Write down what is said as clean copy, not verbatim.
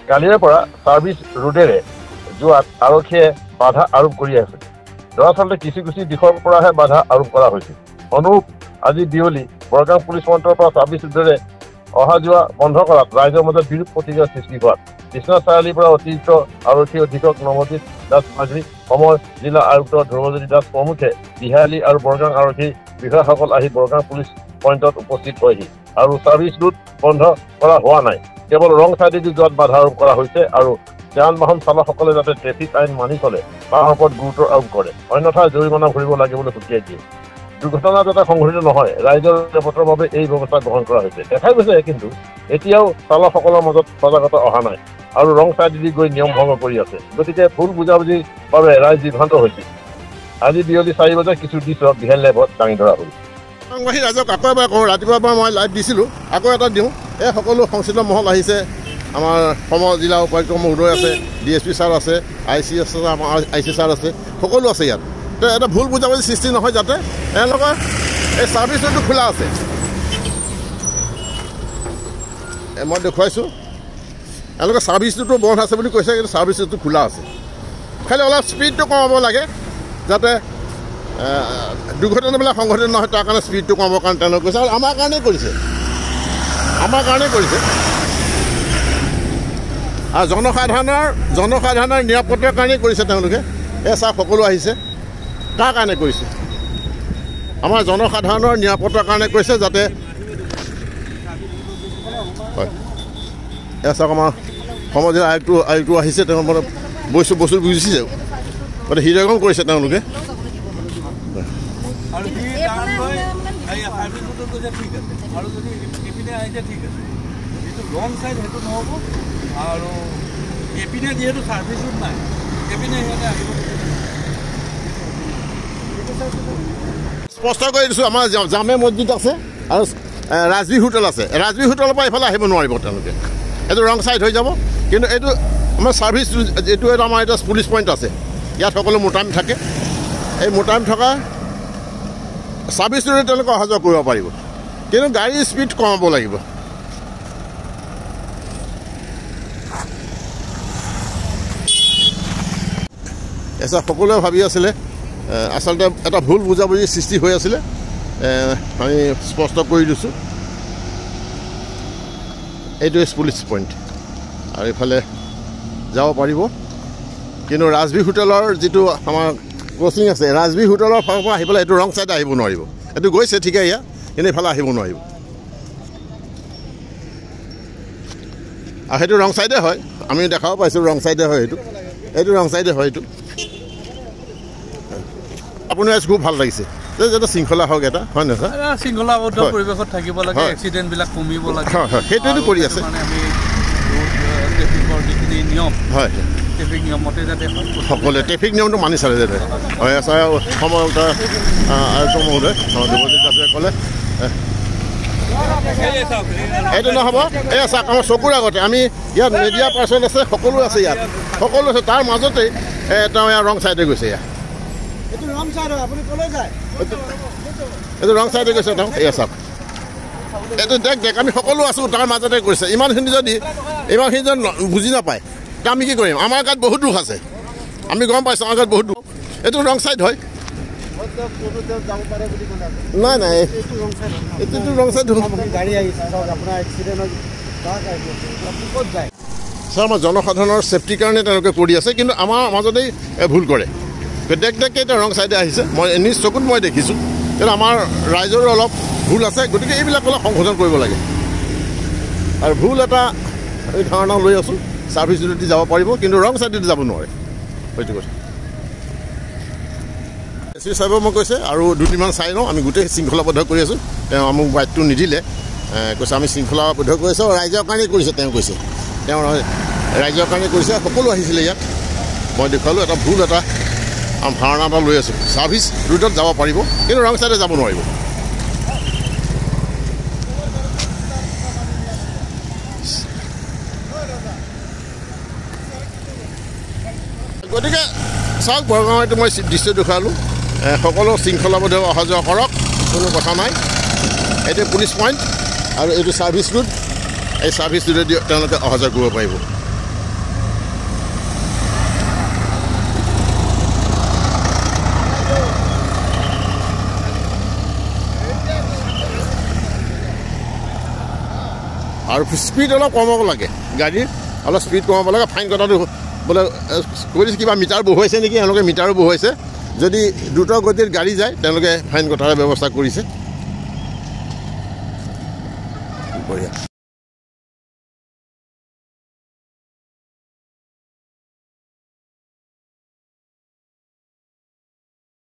কালিৰে পৰা ছাৰ্ভিচ ৰোডেৰে যোৱাত আৰক্ষীয়ে বাধা আৰোপ কৰি আছে। দৰাচলতে কিছু দিশৰ পৰাহে বাধা আৰোপ কৰা হৈছে। অনুৰূপ আজি বিয়লি বৰগাঁও পুলিচ পইণ্টৰ পৰা ছাৰ্ভিচ ৰোডেৰে অহা যোৱা বন্ধ কৰাত ৰাইজৰ মাজত বিৰূপ প্ৰতিক্ৰিয়াৰ সৃষ্টি হোৱাত বিশ্বনাথ চাৰিআলিৰ পৰা অতিৰিক্ত আৰক্ষী অধীক্ষক নৱজিৎ দাস মাঝি, সমৰ জিলা আয়ুক্ত ধ্ৰুৱজ্যোতি দাস প্ৰমুখে বিহালী আৰু বৰগাঁও আৰক্ষী বিষয়াসকল আহি বৰগাঁও পুলিচ পইণ্টত উপস্থিত হয়হি আৰু ছাৰ্ভিচ ৰোড বন্ধ কৰা হোৱা নাই। কেৱল ৰং চাইডেদি যোৱাত বাধা আৰোপ কৰা হৈছে আৰু যান বাহন চালকসকলে যাতে ট্ৰেফিক আইন মানি চলে তাৰ ওপৰত গুৰুত্ব আৰোপ কৰে, অন্যথা জৰিমনা ভৰিব লাগে বুলি সকীয়াই দিয়ে। দুৰ্ঘটনা যাতে সংঘটিত নহয় ৰাইজৰ নিৰাপত্তাৰ বাবে এই ব্যৱস্থা গ্ৰহণ কৰা হৈছে। দেখা গৈছে কিন্তু এতিয়াও চালকসকলৰ মাজত সজাগতা অহা নাই আৰু ৰং চাইডেদি গৈ নিয়ম ভংগ কৰি আছে। গতিকে ভুল বুজাবুজিৰ বাবে ৰাইজ বিভ্ৰান্ত হৈছে। আজি বিয়লি 4 বজাত কিছু দৃশ্য বিহাল লাইভত দাঙি ধৰা হ'ল। ৰাইজক আকৌ এবাৰ কওঁ, ৰাতিপুৱাৰ পৰা মই লাইভ দিছিলোঁ, আকৌ এটা দিওঁ। এই সকলো সংশ্লিষ্ট মহল আহিছে। আমাৰ সমৰ জিলা উপায়ুক্ত মহোদয় আছে, DSP ছাৰ আছে, IC আছে, আমাৰ IC ছাৰ আছে, সকলো আছে ইয়াত। তো এটা ভুল বুজাবুজি সৃষ্টি নহয়, যাতে এওঁলোকৰ এই ছাৰ্ভিচ ৰোডটো খোলা আছে। মই দেখুৱাইছোঁ, এওঁলোকে ছাৰ্ভিচ ৰোডটো বন্ধ আছে বুলি কৈছে, কিন্তু ছাৰ্ভিচ ৰোডটো খোলা আছে। খালি অলপ স্পীডটো কমাব লাগে, যাতে দুৰ্ঘটনাবিলাক সংঘটিত নহয়, তাৰ কাৰণে স্পীডটো কমাবৰ কাৰণে তেওঁলোকে কৈছে। আৰু আমাৰ কাৰণেই কৰিছে, আৰু জনসাধাৰণৰ নিৰাপত্তাৰ কাৰণেই কৰিছে তেওঁলোকে। এই চাওক সকলো আহিছে, তাৰ কাৰণে কৰিছে, আমাৰ জনসাধাৰণৰ নিৰাপত্তাৰ কাৰণে কৰিছে, যাতে হয়। এই চাওক আমাৰ সমৰ জিলা আয়ুক্ত আহিছে, তেওঁ মানে বস্তু বুজিছে, মানে হৃদয়গম কৰিছে তেওঁলোকে। আৰু এপিনে যিহেতু ছাৰ্ভিচ ৰোড নাই, এপিনে সিহঁতে আহিব। স্পষ্ট কৰি দিছোঁ, আমাৰ জামে মছজিদ আছে আৰু ৰাজবি হোটেল আছে। ৰাজবি হোটেলৰ পৰা এইফালে আহিব নোৱাৰিব তেওঁলোকে, এইটো ৰং ছাইড হৈ যাব। কিন্তু এইটো আমাৰ ছাৰ্ভিচ এইটো আমাৰ এটা পুলিচ পইণ্ট আছে, ইয়াত সকলো মোটাইম থাকে। এই মোটাইম থকা ছাৰ্ভিচ ৰোডে তেওঁলোকে অহা যোৱা কৰিব পাৰিব, কিন্তু গাড়ীৰ স্পীড কমাব লাগিব। এছা সকলোৱে ভাবি আছিলে, আচলতে এটা ভুল বুজাবুজিৰ সৃষ্টি হৈ আছিলে, আমি স্পষ্ট কৰি দিছোঁ। এইটো পুলিচ পইণ্ট আৰু এইফালে যাব পাৰিব, কিন্তু ৰাজবি হোটেলৰ যিটো আমাৰ ক্ৰচিং আছে, ৰাজবি হোটেলৰ ফালৰ পৰা আহি পেলাই এইটো ৰং ছাইডে আহিব নোৱাৰিব। এইটো গৈছে ঠিকেই ইয়াত, কিন্তু এইফালে আহিব নোৱাৰিব। আৰু সেইটো ৰং ছাইডে হয়, আমি দেখাব পাইছোঁ ৰং ছাইডে হয়, এইটো ৰং ছাইডে হয়। এইটো আপোনাৰ খুব ভাল লাগিছে, যাতে শৃংখলা হওক, এটা হয় নহয় ছাৰ? শৃংখলাবদ্ধ পৰিৱেশত থাকিব লাগে, এক্সিডেণ্টবিলাক কমিব লাগে। সেইটোৱেতো কৰি আছে। আমি ট্ৰেফিকৰ যিখিনি নিয়ম, হয়, ট্ৰেফিক নিয়মতে যাতে সকলোৱে ট্ৰেফিক নিয়মটো মানি চালে যাতে হয়। ছাৰ অসমৰ আয়ুক্ত মহোদয় ধ্ৰুৱজ্যোতি দাসে ক'লে এইটো নহ'ব। এই চাওক আমাৰ চকুৰ আগতে, আমি ইয়াত মিডিয়া পাৰ্চন আছে, সকলো আছে, ইয়াত সকলো আছে, তাৰ মাজতেই তেওঁ ইয়াৰ ৰং চাইডে গৈছে। এইটো ৰং চাইডে গৈছে তেওঁ। এয়া চাওক, এইটো দেখ আমি সকলো আছোঁ, তাৰ মাজতে কৰিছে। ইমানখিনি যদি বুজি নাপায়, তে আমি কি কৰিম? আমাৰ গাত বহুত দুখ আছে, আমি গম পাইছোঁ, আমাৰ গাত বহুত দুখ। এইটো ৰং চাইড হয়। নাই, এইটোতো ৰং চাইড ছাৰ। আমাৰ জনসাধাৰণৰ ছেফটিৰ কাৰণে তেওঁলোকে কৰি আছে, কিন্তু আমাৰ মাজতেই ভুল কৰে। দেখকৈ এতিয়া ৰং চাইডে আহিছে, মই নিজ চকুত মই দেখিছোঁ। কিন্তু আমাৰ ৰাইজৰো অলপ ভুল আছে, গতিকে এইবিলাক অলপ সংশোধন কৰিব লাগে। আৰু ভুল এটা এই ধাৰণা লৈ আছোঁ, ছাৰ্ভিচ ৰোডেদি যাব পাৰিব, কিন্তু ৰং চাইডেদি যাব নোৱাৰে, সেইটো কথা। SP চাহেবে মই কৈছে, আৰু দুদিনমান চাই লওঁ, আমি গোটেই শৃংখলাবদ্ধ কৰি আছোঁ। তেওঁ মোক বাইকটো নিদিলে, কৈছে আমি শৃংখলাবদ্ধ কৰি আছোঁ, ৰাইজৰ কাৰণেই কৰিছে। তেওঁ কৈছে তেওঁ ৰাইজৰ কাৰণে কৰিছে, সকলো আহিছিলে ইয়াত। মই দেখুৱালোঁ এটা ভুল এটা ধাৰণা এটা লৈ আছোঁ, ছাৰ্ভিচ ৰোডত যাব পাৰিব, কিন্তু ৰং চাইডে যাব নোৱাৰিব। গতিকে চাওক, বৰগাঁৱত মই দৃশ্য দেখুৱালোঁ, সকলো শৃংখলাবদ্ধ অহা যোৱা কৰক, কোনো কথা নাই। এইটো পুলিচ পইণ্ট আৰু এইটো ছাৰ্ভিচ ৰোড, এই ছাৰ্ভিচ ৰোডেদি তেওঁলোকে অহা যোৱা কৰিব পাৰিব। আৰু স্পীড অলপ কমাব লাগে গাড়ীৰ অলপ স্পীড কমাব লাগে ফাইন কটাটো বোলে কৰিছে কিবা মিটাৰ বহুৱাইছে নেকি তেওঁলোকে মিটাৰো বহুৱাইছে যদি দ্ৰুত গতিৰ গাড়ী যায় তেওঁলোকে ফাইন কটাৰ ব্যৱস্থা কৰিছে বঢ়িয়া